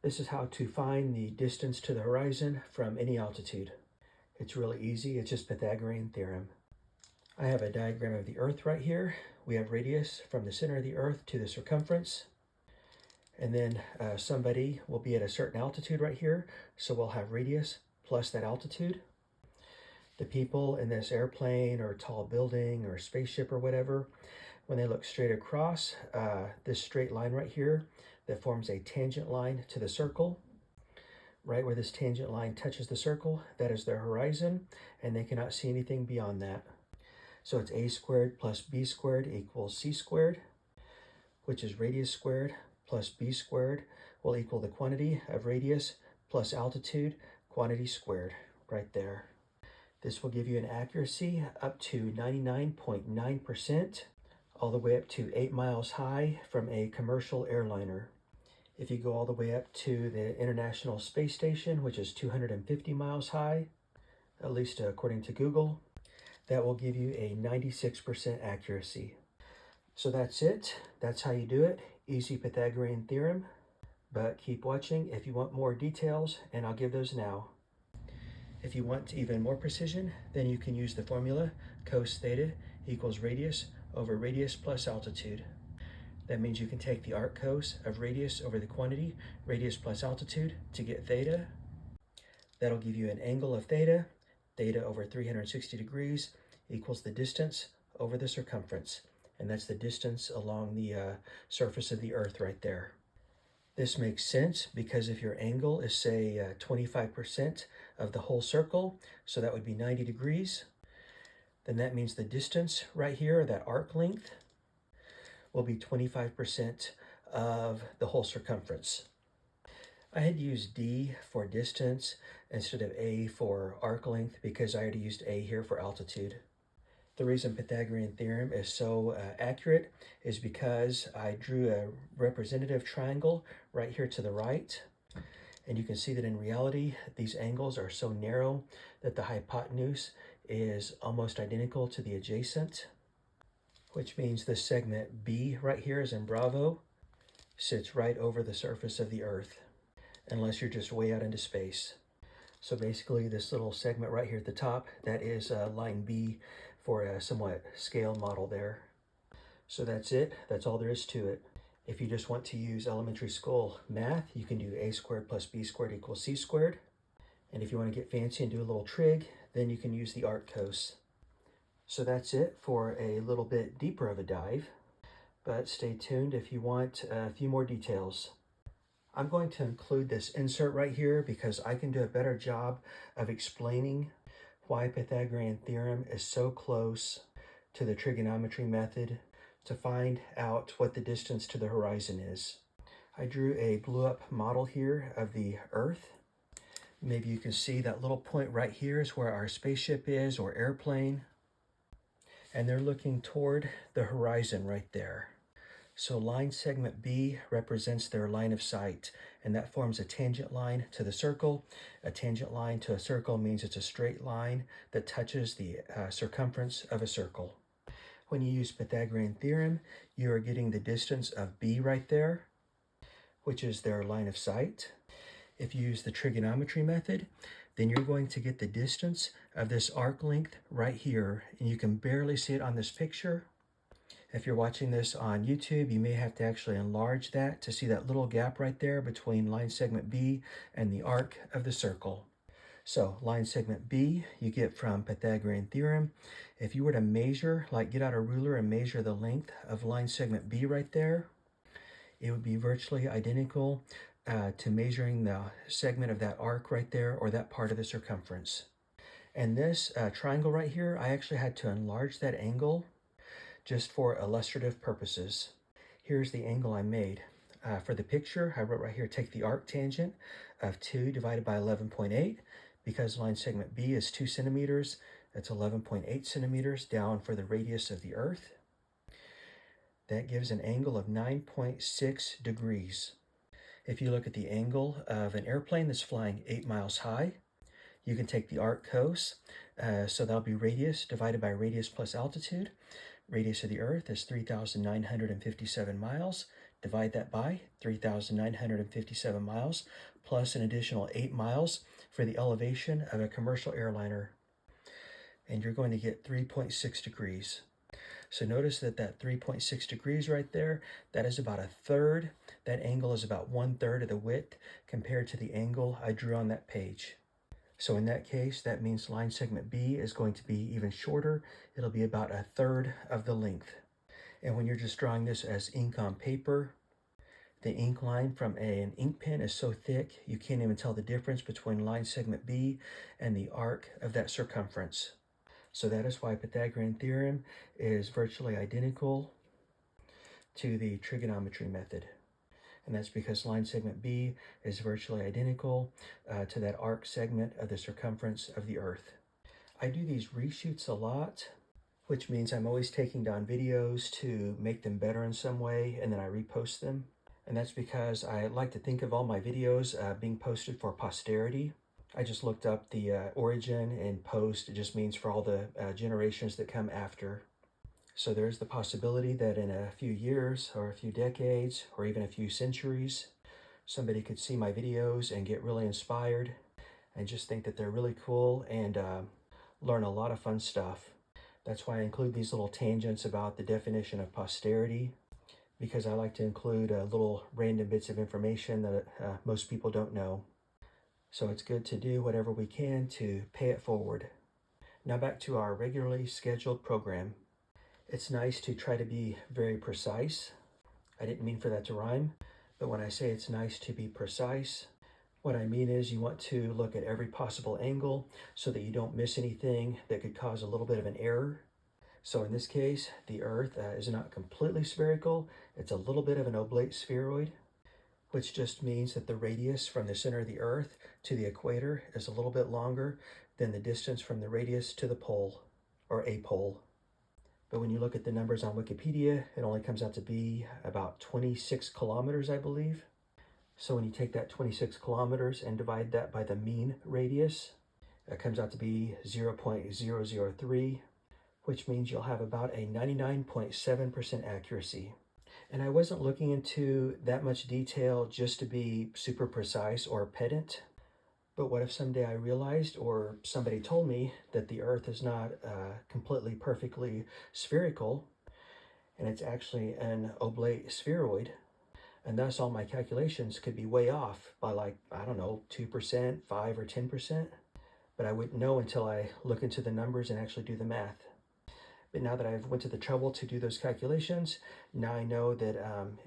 This is how to find the distance to the horizon from any altitude. It's really easy. It's just Pythagorean theorem. I have a diagram of the Earth right here. We have radius from the center of the Earth to the circumference. And then somebody will be at a certain altitude right here. So we'll have radius plus that altitude. The people in this airplane or tall building or spaceship or whatever, when they look straight across this straight line right here that forms a tangent line to the circle, right where this tangent line touches the circle, that is their horizon, and they cannot see anything beyond that. So it's a squared plus b squared equals c squared, which is radius squared plus b squared will equal the quantity of radius plus altitude, quantity squared, right there. This will give you an accuracy up to 99.9%, all the way up to 8 miles high from a commercial airliner. If you go all the way up to the International Space Station, which is 250 miles high, at least according to Google, that will give you a 96% accuracy. So that's it. That's how you do it. Easy Pythagorean theorem. But keep watching if you want more details, and I'll give those now. If you want even more precision, then you can use the formula cos theta equals radius over radius plus altitude. That means you can take the arc cos of radius over the quantity, radius plus altitude, to get theta. That'll give you an angle of theta. Theta over 360 degrees equals the distance over the circumference. And that's the distance along the surface of the Earth right there. This makes sense because if your angle is, say, 25% of the whole circle, so that would be 90 degrees, then that means the distance right here, that arc length, will be 25% of the whole circumference. I had used D for distance instead of A for arc length because I already used A here for altitude. The reason Pythagorean theorem is so accurate is because I drew a representative triangle right here to the right. And you can see that in reality, these angles are so narrow that the hypotenuse is almost identical to the adjacent, which means this segment B right here is in Bravo, sits right over the surface of the Earth, unless you're just way out into space. So basically this little segment right here at the top, that is line B for a somewhat scale model there. So that's it. That's all there is to it. If you just want to use elementary school math, you can do a squared plus b squared equals c squared. And if you want to get fancy and do a little trig, then you can use the arc cos. So that's it for a little bit deeper of a dive. But stay tuned if you want a few more details. I'm going to include this insert right here because I can do a better job of explaining why Pythagorean theorem is so close to the trigonometry method to find out what the distance to the horizon is. I drew a blew up model here of the Earth. Maybe you can see that little point right here is where our spaceship is, or airplane. And they're looking toward the horizon right there. So line segment B represents their line of sight, and that forms a tangent line to the circle. A tangent line to a circle means it's a straight line that touches the circumference of a circle. When you use Pythagorean theorem, you are getting the distance of B right there, which is their line of sight. If you use the trigonometry method, then you're going to get the distance of this arc length right here, and you can barely see it on this picture. If you're watching this on YouTube, you may have to actually enlarge that to see that little gap right there between line segment B and the arc of the circle. So line segment B, you get from Pythagorean theorem. If you were to measure, like get out a ruler and measure the length of line segment B right there, it would be virtually identical to measuring the segment of that arc right there, or that part of the circumference. And this triangle right here, I actually had to enlarge that angle just for illustrative purposes. Here's the angle I made. For the picture, I wrote right here, take the arc tangent of 2 divided by 11.8. Because line segment B is 2 centimeters, that's 11.8 centimeters down for the radius of the Earth. That gives an angle of 9.6 degrees. If you look at the angle of an airplane that's flying 8 miles high, you can take the arc cos, so that'll be radius divided by radius plus altitude. Radius of the Earth is 3,957 miles Divide that by 3,957 miles, plus an additional 8 miles for the elevation of a commercial airliner. And you're going to get 3.6 degrees. So notice that 3.6 degrees right there, that is about a third. That angle is about 1/3 of the width compared to the angle I drew on that page. So in that case, that means line segment B is going to be even shorter. It'll be about a third of the length. And when you're just drawing this as ink on paper, the ink line from an ink pen is so thick, you can't even tell the difference between line segment B and the arc of that circumference. So that is why Pythagorean theorem is virtually identical to the trigonometry method. And that's because line segment B is virtually identical to that arc segment of the circumference of the Earth. I do these reshoots a lot, which means I'm always taking down videos to make them better in some way, and then I repost them. And that's because I like to think of all my videos being posted for posterity. I just looked up the origin, and post, it just means for all the generations that come after. So there's the possibility that in a few years or a few decades or even a few centuries, somebody could see my videos and get really inspired and just think that they're really cool and learn a lot of fun stuff. That's why I include these little tangents about the definition of posterity, because I like to include little random bits of information that most people don't know. So it's good to do whatever we can to pay it forward. Now back to our regularly scheduled program. It's nice to try to be very precise. I didn't mean for that to rhyme, but when I say it's nice to be precise, what I mean is you want to look at every possible angle so that you don't miss anything that could cause a little bit of an error. So in this case, the Earth is not completely spherical. It's a little bit of an oblate spheroid, which just means that the radius from the center of the Earth to the equator is a little bit longer than the distance from the radius to the pole, or a pole. But when you look at the numbers on Wikipedia, it only comes out to be about 26 kilometers, I believe. So when you take that 26 kilometers and divide that by the mean radius, it comes out to be 0.003, which means you'll have about a 99.7% accuracy. And I wasn't looking into that much detail just to be super precise or pedant. But what if someday I realized, or somebody told me, that the Earth is not completely perfectly spherical, and it's actually an oblate spheroid, and thus all my calculations could be way off by, like, I don't know, 2%, 5 or 10%, but I wouldn't know until I look into the numbers and actually do the math. But now that I've went to the trouble to do those calculations, now I know that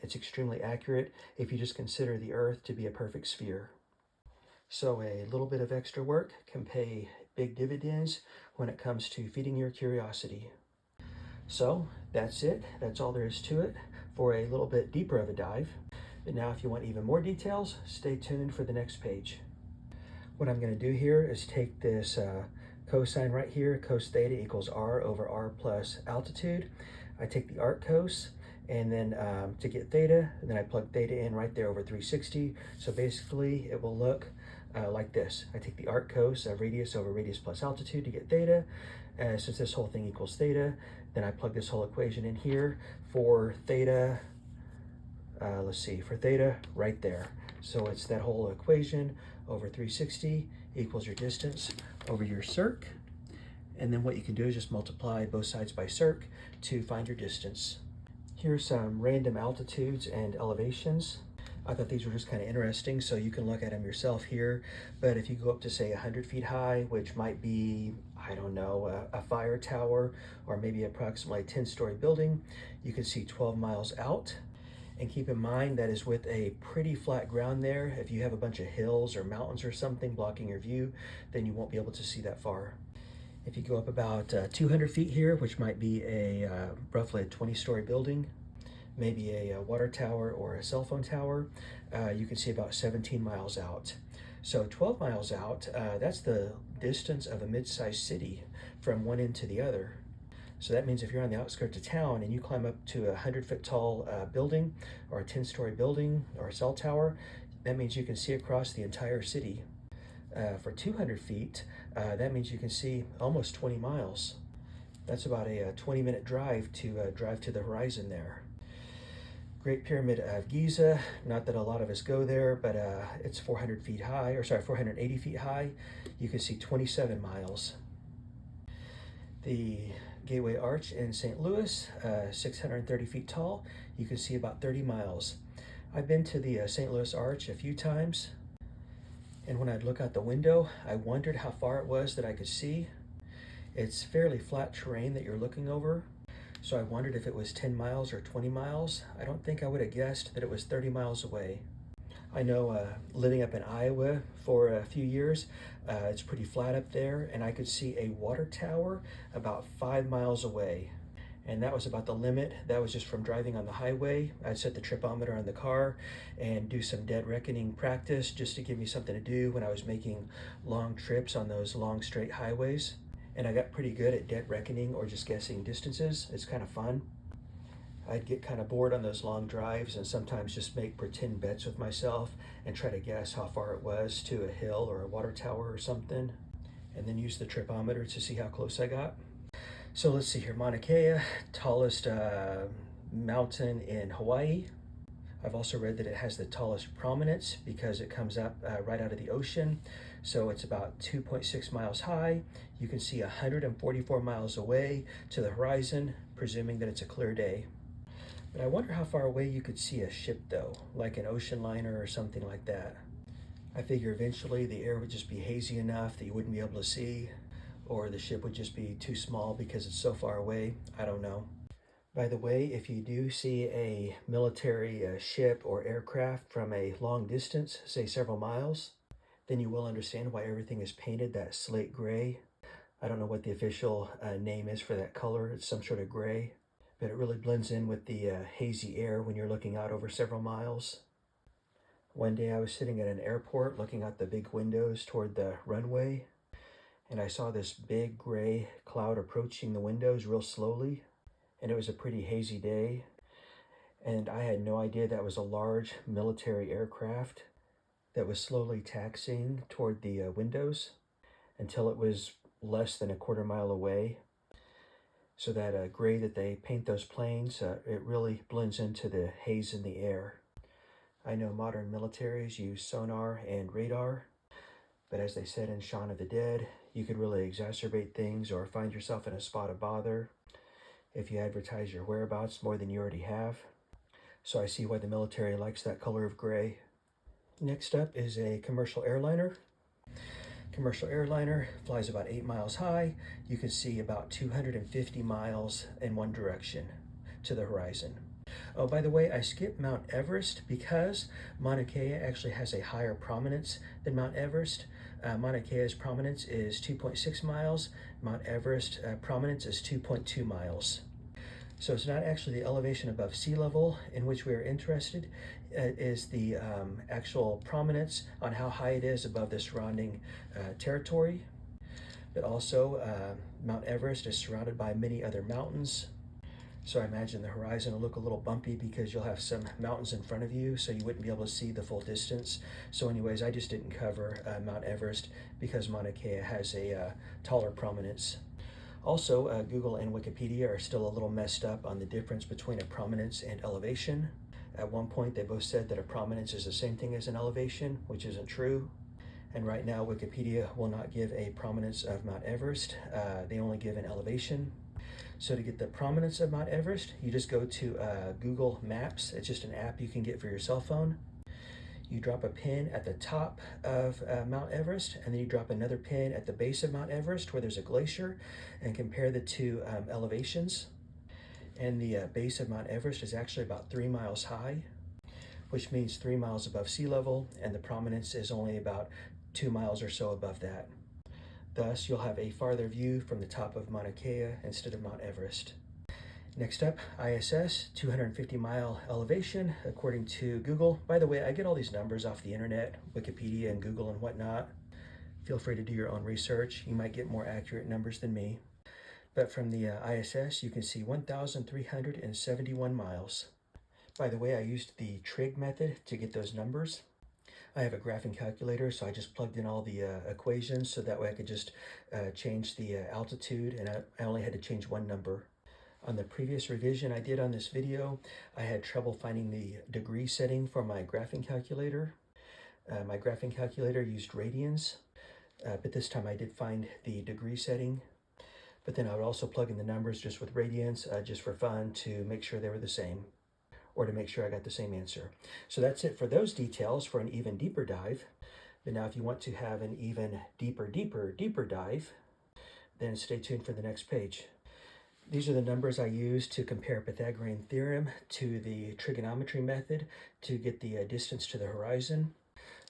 it's extremely accurate if you just consider the Earth to be a perfect sphere. So a little bit of extra work can pay big dividends when it comes to feeding your curiosity. So that's it. That's all there is to it for a little bit deeper of a dive. But now if you want even more details, stay tuned for the next page. What I'm going to do here is take this cosine right here, cos theta equals r over r plus altitude. I take the arc cos, and then to get theta, and then I plug theta in right there over 360. So basically it will look like this. I take the arc cos of radius over radius plus altitude to get theta. Since this whole thing equals theta, then I plug this whole equation in here for theta. For theta right there. So it's that whole equation over 360 equals your distance over your circ. And then what you can do is just multiply both sides by circ to find your distance. Here's some random altitudes and elevations. I thought these were just kind of interesting, so you can look at them yourself here. But if you go up to, say, 100 feet high, which might be, I don't know, a fire tower, or maybe approximately a 10-story building, you can see 12 miles out. And keep in mind that is with a pretty flat ground there. If you have a bunch of hills or mountains or something blocking your view, then you won't be able to see that far. If you go up about 200 feet here, which might be a roughly a 20-story building, maybe a water tower or a cell phone tower, you can see about 17 miles out. So 12 miles out, that's the distance of a mid-sized city from one end to the other. So that means if you're on the outskirts of town and you climb up to a 100-foot tall building or a 10-story building or a cell tower, that means you can see across the entire city. For 200 feet, that means you can see almost 20 miles. That's about a 20-minute drive to the horizon there. Great Pyramid of Giza, not that a lot of us go there, but it's 400 feet high, or sorry, 480 feet high. You can see 27 miles. The Gateway Arch in St. Louis, 630 feet tall. You can see about 30 miles. I've been to the St. Louis Arch a few times, and when I'd look out the window, I wondered how far it was that I could see. It's fairly flat terrain that you're looking over, so I wondered if it was 10 miles or 20 miles. I don't think I would have guessed that it was 30 miles away. I know living up in Iowa for a few years, it's pretty flat up there, and I could see a water tower about 5 miles away. And that was about the limit. That was just from driving on the highway. I'd set the tripometer on the car and do some dead reckoning practice just to give me something to do when I was making long trips on those long straight highways. And I got pretty good at dead reckoning or just guessing distances. It's kind of fun. I'd get kind of bored on those long drives and sometimes just make pretend bets with myself and try to guess how far it was to a hill or a water tower or something, and then use the tripometer to see how close I got. So let's see here, Mauna Kea, tallest mountain in Hawaii. I've also read that it has the tallest prominence because it comes up right out of the ocean. So it's about 2.6 miles high. You can see 144 miles away to the horizon, presuming that it's a clear day. But I wonder how far away you could see a ship though, like an ocean liner or something like that. I figure eventually the air would just be hazy enough that you wouldn't be able to see, or the ship would just be too small because it's so far away. I don't know. By the way, if you do see a military ship or aircraft from a long distance, say several miles, then you will understand why everything is painted that slate gray. I don't know what the official name is for that color. It's some sort of gray, but it really blends in with the hazy air when you're looking out over several miles. One day I was sitting at an airport looking out the big windows toward the runway, and I saw this big gray cloud approaching the windows real slowly, and it was a pretty hazy day, and I had no idea that was a large military aircraft that was slowly taxiing toward the windows until it was less than a quarter mile away. So that gray that they paint those planes, it really blends into the haze in the air. I know modern militaries use sonar and radar, but as they said in Shaun of the Dead, you could really exacerbate things or find yourself in a spot of bother if you advertise your whereabouts more than you already have. So I see why the military likes that color of gray. Next up is a commercial airliner. Commercial airliner flies about 8 miles high. You can see about 250 miles in one direction to the horizon. Oh, by the way, I skipped Mount Everest because Mauna Kea actually has a higher prominence than Mount Everest. Mauna Kea's prominence is 2.6 miles. Mount Everest prominence is 2.2 miles. So it's not actually the elevation above sea level in which we are interested. It is the actual prominence on how high it is above the surrounding territory. But also, Mount Everest is surrounded by many other mountains. So I imagine the horizon will look a little bumpy because you'll have some mountains in front of you, so you wouldn't be able to see the full distance. So anyways, I just didn't cover Mount Everest because Mauna Kea has a taller prominence. Also, Google and Wikipedia are still a little messed up on the difference between a prominence and elevation. At one point, they both said that a prominence is the same thing as an elevation, which isn't true. And right now, Wikipedia will not give a prominence of Mount Everest. They only give an elevation. So to get the prominence of Mount Everest, you just go to Google Maps. It's just an app you can get for your cell phone. You drop a pin at the top of Mount Everest, and then you drop another pin at the base of Mount Everest where there's a glacier, and compare the two elevations. And the base of Mount Everest is actually about 3 miles high, which means 3 miles above sea level, and the prominence is only about 2 miles or so above that. Thus, you'll have a farther view from the top of Mauna Kea instead of Mount Everest. Next up, ISS, 250-mile elevation, according to Google. By the way, I get all these numbers off the internet, Wikipedia and Google and whatnot. Feel free to do your own research. You might get more accurate numbers than me. But from the ISS, you can see 1,371 miles. By the way, I used the trig method to get those numbers. I have a graphing calculator, so I just plugged in all the equations so that way I could just change the altitude, and I only had to change one number. On the previous revision I did on this video, I had trouble finding the degree setting for my graphing calculator. My graphing calculator used radians, but this time I did find the degree setting. But then I would also plug in the numbers just with radians, just for fun, to make sure they were the same, or to make sure I got the same answer. So that's it for those details for an even deeper dive. But now if you want to have an even deeper dive, then stay tuned for the next page. These are the numbers I used to compare Pythagorean theorem to the trigonometry method to get the distance to the horizon.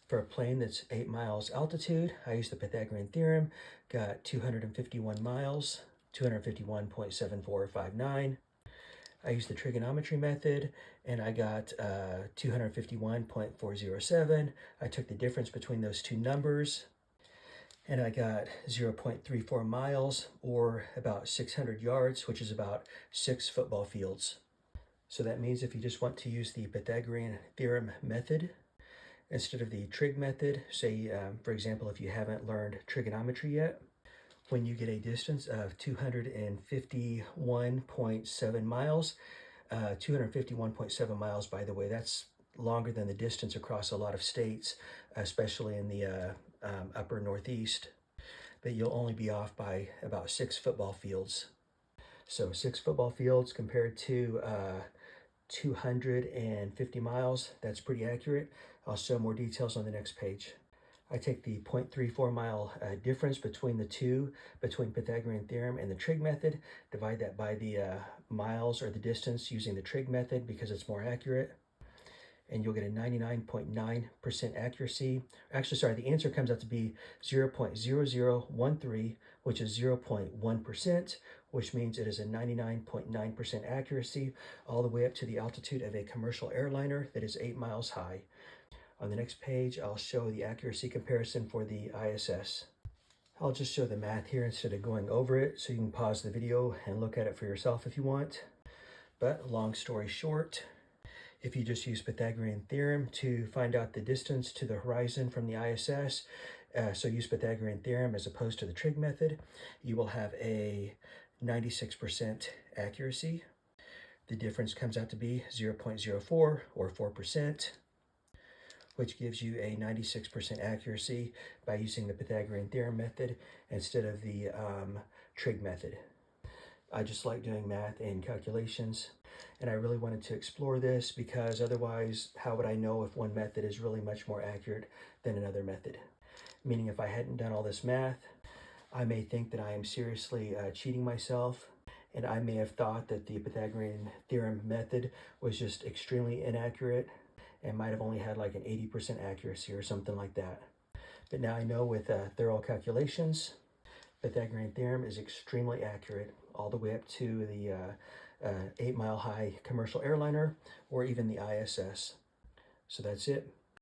For a plane that's 8 miles altitude, I used the Pythagorean theorem, got 251 miles, 251.7459. I used the trigonometry method, and I got 251.407. I took the difference between those two numbers, and I got 0.34 miles, or about 600 yards, which is about 6 football fields. So that means if you just want to use the Pythagorean theorem method instead of the trig method, say, for example, if you haven't learned trigonometry yet, when you get a distance of 251.7 miles, 251.7 miles, by the way, that's longer than the distance across a lot of states, especially in the upper Northeast, but you'll only be off by about 6 football fields. So 6 football fields compared to 250 miles, that's pretty accurate. I'll show more details on the next page. I take the 0.34 mile difference between the two, between Pythagorean theorem and the trig method, divide that by the miles or the distance using the trig method because it's more accurate, and you'll get a 99.9% accuracy. Actually, sorry, the answer comes out to be 0.0013, which is 0.1%, which means it is a 99.9% accuracy all the way up to the altitude of a commercial airliner that is 8 miles high. On the next page, I'll show the accuracy comparison for the ISS. I'll just show the math here instead of going over it, so you can pause the video and look at it for yourself if you want. But long story short, if you just use Pythagorean theorem to find out the distance to the horizon from the ISS, so use Pythagorean theorem as opposed to the trig method, you will have a 96% accuracy. The difference comes out to be 0.04 or 4%, which gives you a 96% accuracy by using the Pythagorean theorem method instead of the trig method. I just like doing math and calculations, and I really wanted to explore this because otherwise, how would I know if one method is really much more accurate than another method? Meaning if I hadn't done all this math, I may think that I am seriously cheating myself, and I may have thought that the Pythagorean theorem method was just extremely inaccurate and might have only had like an 80% accuracy or something like that. But now I know with thorough calculations, Pythagorean theorem is extremely accurate all the way up to the 8 mile high commercial airliner or even the ISS. So that's it.